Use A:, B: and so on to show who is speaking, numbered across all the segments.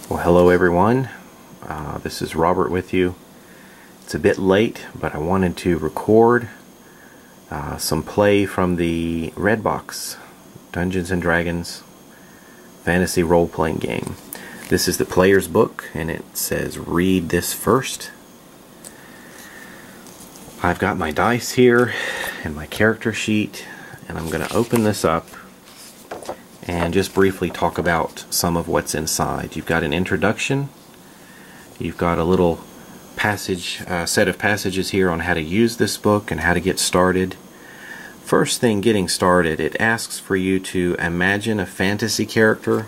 A: Well, hello everyone. This is Robert with you. It's a bit late, but I wanted to record some play from the Redbox Dungeons and Dragons fantasy role-playing game. This is the player's book, and it says read this first. I've got my dice here and my character sheet, and I'm going to open this up and just briefly talk about some of what's inside. You've got an introduction. You've got a little passage, set of passages here on how to use this book and how to get started. First thing, getting started, it asks for you to imagine a fantasy character,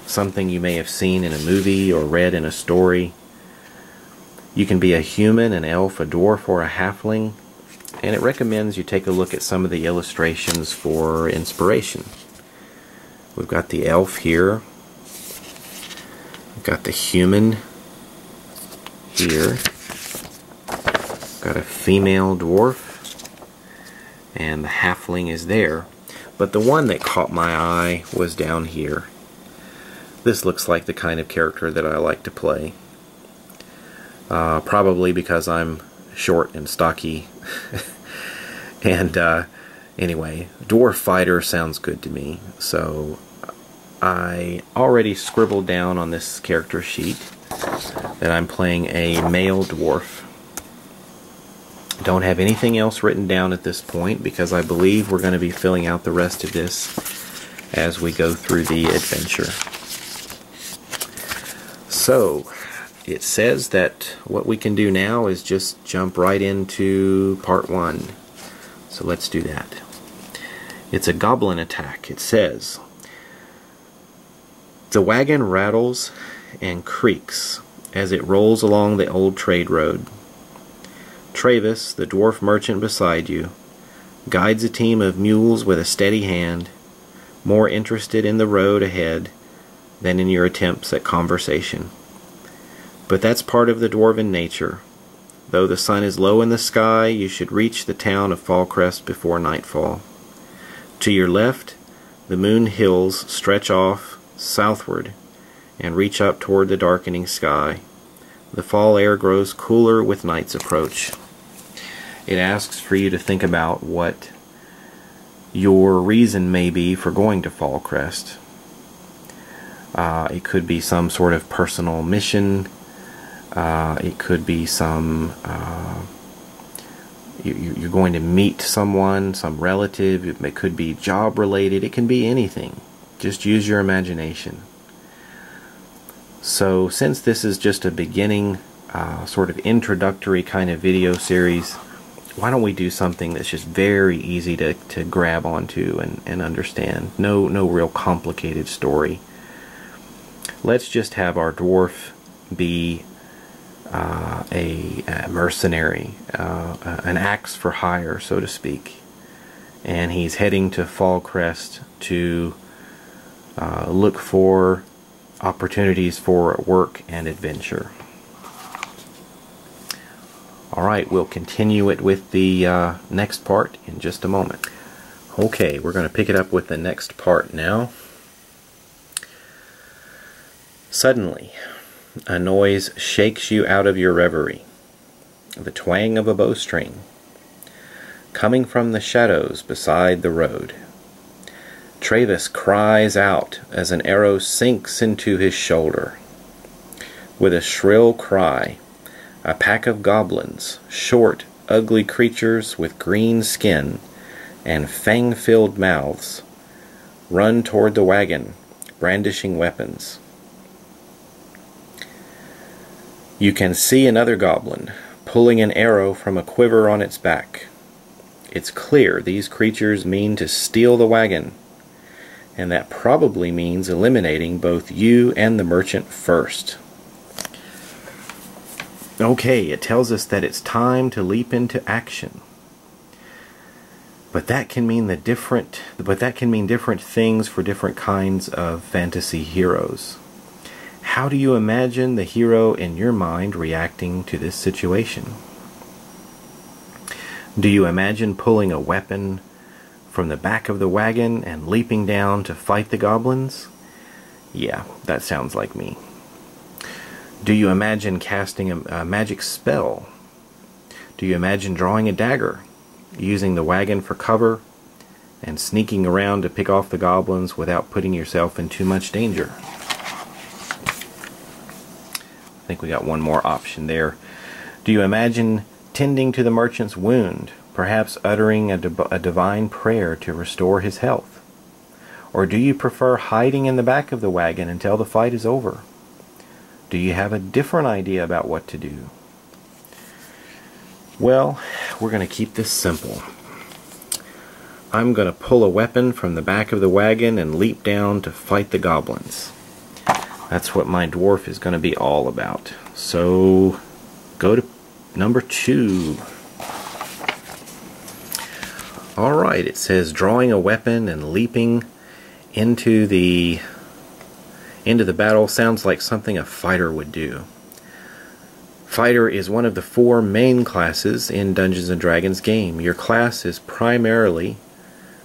A: something you may have seen in a movie or read in a story. You can be a human, an elf, a dwarf, or a halfling, and it recommends you take a look at some of the illustrations for inspiration. We've got the elf here. We've got the human here. We've got a female dwarf. And the halfling is there. But the one that caught my eye was down here. This looks like the kind of character that I like to play. Probably because I'm short and stocky. And anyway, dwarf fighter sounds good to me. So I already scribbled down on this character sheet that I'm playing a male dwarf. Don't have anything else written down at this point because I believe we're going to be filling out the rest of this as we go through the adventure. So it says that what we can do now is just jump right into part 1. So let's do that. It's a goblin attack. It says, the wagon rattles and creaks as it rolls along the old trade road. Travis, the dwarf merchant beside you, guides a team of mules with a steady hand, more interested in the road ahead than in your attempts at conversation. But that's part of the dwarven nature. Though the sun is low in the sky, you should reach the town of Fallcrest before nightfall. To your left, the moon hills stretch off southward and reach up toward the darkening sky. The fall air grows cooler with night's approach. It asks for you to think about what your reason may be for going to Fallcrest. It could be some sort of personal mission. It could be some you're going to meet someone, some relative. It could be job related. It can be anything. Just use your imagination. So since this is just a beginning sort of introductory kind of video series, why don't we do something that's just very easy to grab onto and understand. No real complicated story. Let's just have our dwarf be a mercenary, an axe for hire, so to speak. And he's heading to Fallcrest to look for opportunities for work and adventure. Alright, we'll continue it with the next part in just a moment. Okay, we're going to pick it up with the next part now. Suddenly, a noise shakes you out of your reverie. The twang of a bowstring, coming from the shadows beside the road. Travis cries out as an arrow sinks into his shoulder. With a shrill cry, a pack of goblins, short, ugly creatures with green skin and fang-filled mouths, run toward the wagon, brandishing weapons. You can see another goblin pulling an arrow from a quiver on its back. It's clear these creatures mean to steal the wagon, and that probably means eliminating both you and the merchant first. Okay, it tells us that it's time to leap into action. But that can mean different things for different kinds of fantasy heroes. How do you imagine the hero in your mind reacting to this situation? Do you imagine pulling a weapon from the back of the wagon and leaping down to fight the goblins? Yeah, that sounds like me. Do you imagine casting a magic spell? Do you imagine drawing a dagger, using the wagon for cover, and sneaking around to pick off the goblins without putting yourself in too much danger? I think we got one more option there. Do you imagine tending to the merchant's wound, perhaps uttering a divine prayer to restore his health? Or do you prefer hiding in the back of the wagon until the fight is over? Do you have a different idea about what to do? Well, we're going to keep this simple. I'm going to pull a weapon from the back of the wagon and leap down to fight the goblins. That's what my dwarf is going to be all about. So, go to number 2. Alright, it says drawing a weapon and leaping into the battle sounds like something a fighter would do. Fighter is one of the 4 main classes in Dungeons & Dragons game. Your class is primarily...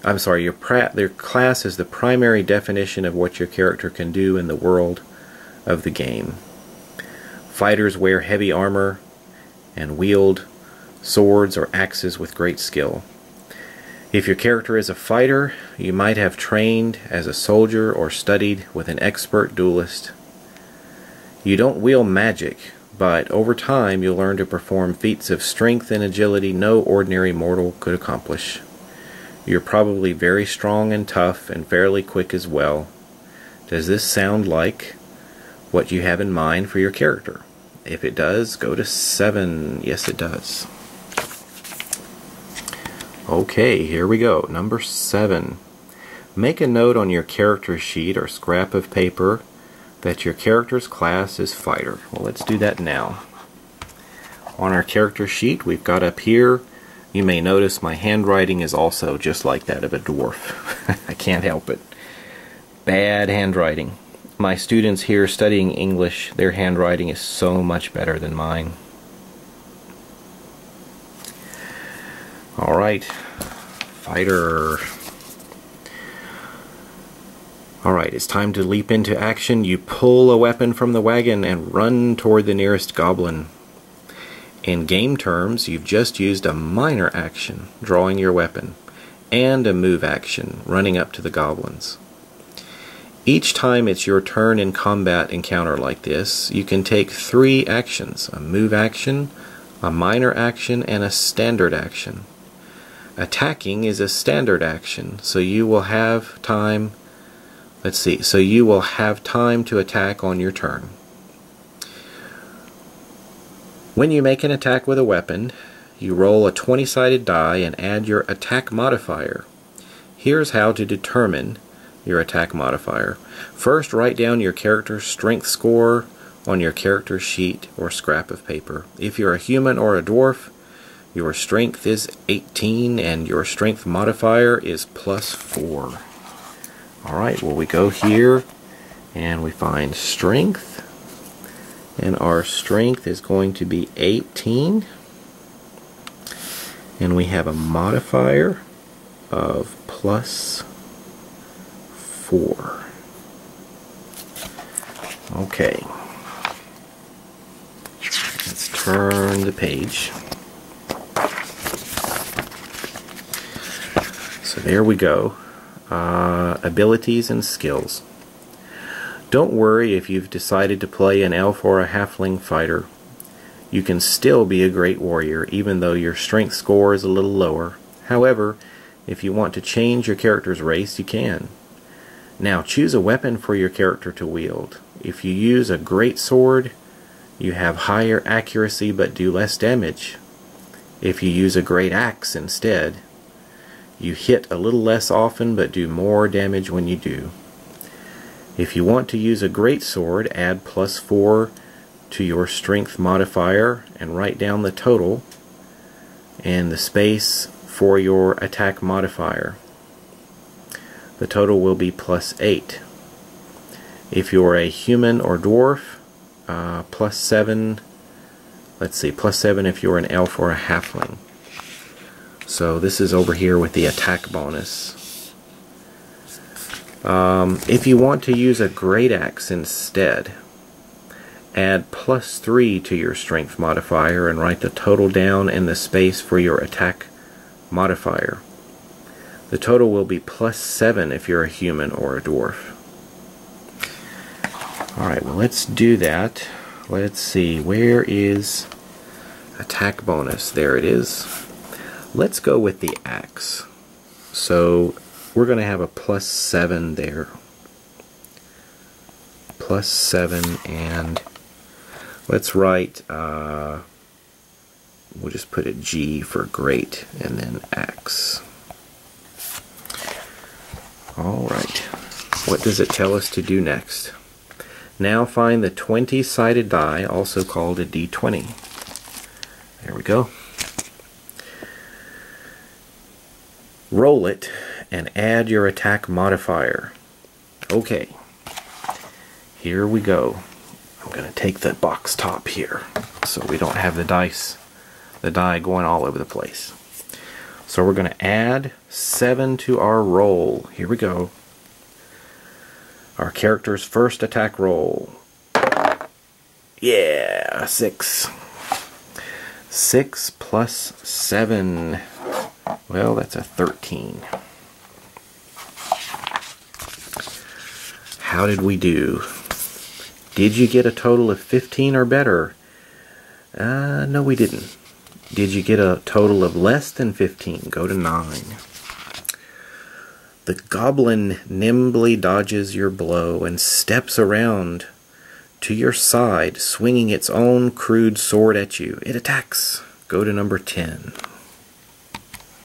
A: your class is the primary definition of what your character can do in the world of the game. Fighters wear heavy armor and wield swords or axes with great skill. If your character is a fighter, you might have trained as a soldier or studied with an expert duelist. You don't wield magic, but over time you'll learn to perform feats of strength and agility no ordinary mortal could accomplish. You're probably very strong and tough and fairly quick as well. Does this sound like what you have in mind for your character? If it does, go to 7. Yes, it does. Okay, here we go. Number 7. Make a note on your character sheet or scrap of paper that your character's class is fighter. Well, let's do that now. On our character sheet, we've got up here, you may notice my handwriting is also just like that of a dwarf. I can't help it. Bad handwriting. My students here studying English, their handwriting is so much better than mine. Alright, fighter. Alright, it's time to leap into action. You pull a weapon from the wagon and run toward the nearest goblin. In game terms, you've just used a minor action, drawing your weapon, and a move action, running up to the goblins. Each time it's your turn in combat encounter like this, you can take 3 actions, a move action, a minor action, and a standard action. Attacking is a standard action, so you will have time, to attack on your turn. When you make an attack with a weapon, you roll a 20-sided die and add your attack modifier. Here's how to determine your attack modifier. First, write down your character's strength score on your character sheet or scrap of paper. If you're a human or a dwarf, your strength is 18 and your strength modifier is +4. Alright, well, we go here and we find strength, and our strength is going to be 18, and we have a modifier of +4. Okay, let's turn the page. So there we go. Abilities and skills. Don't worry if you've decided to play an elf or a halfling fighter. You can still be a great warrior even though your strength score is a little lower. However, if you want to change your character's race, you can. Now choose a weapon for your character to wield. If you use a great sword, you have higher accuracy but do less damage. If you use a great axe instead, you hit a little less often but do more damage when you do. If you want to use a great sword, add +4 to your strength modifier and write down the total and the space for your attack modifier. The total will be +8. If you're a human or dwarf, +7. Let's see, +7 if you're an elf or a halfling. So this is over here with the attack bonus. If you want to use a great axe instead, add +3 to your strength modifier and write the total down in the space for your attack modifier. The total will be +7 if you're a human or a dwarf. Alright, well, let's do that. Let's see, where is attack bonus? There it is. Let's go with the axe. So we're going to have a +7 there. +7, and let's write, we'll just put a G for great, and then axe. Alright, what does it tell us to do next? Now find the 20-sided die, also called a D20. There we go. Roll it and add your attack modifier. Okay, here we go. I'm going to take the box top here so we don't have the die going all over the place. So we're going to add 7 to our roll. Here we go. Our character's first attack roll. Yeah, 6. 6 plus 7. Well, that's a 13. How did we do? Did you get a total of 15 or better? No, we didn't. Did you get a total of less than 15? Go to 9. The goblin nimbly dodges your blow and steps around to your side, swinging its own crude sword at you. It attacks. Go to number 10.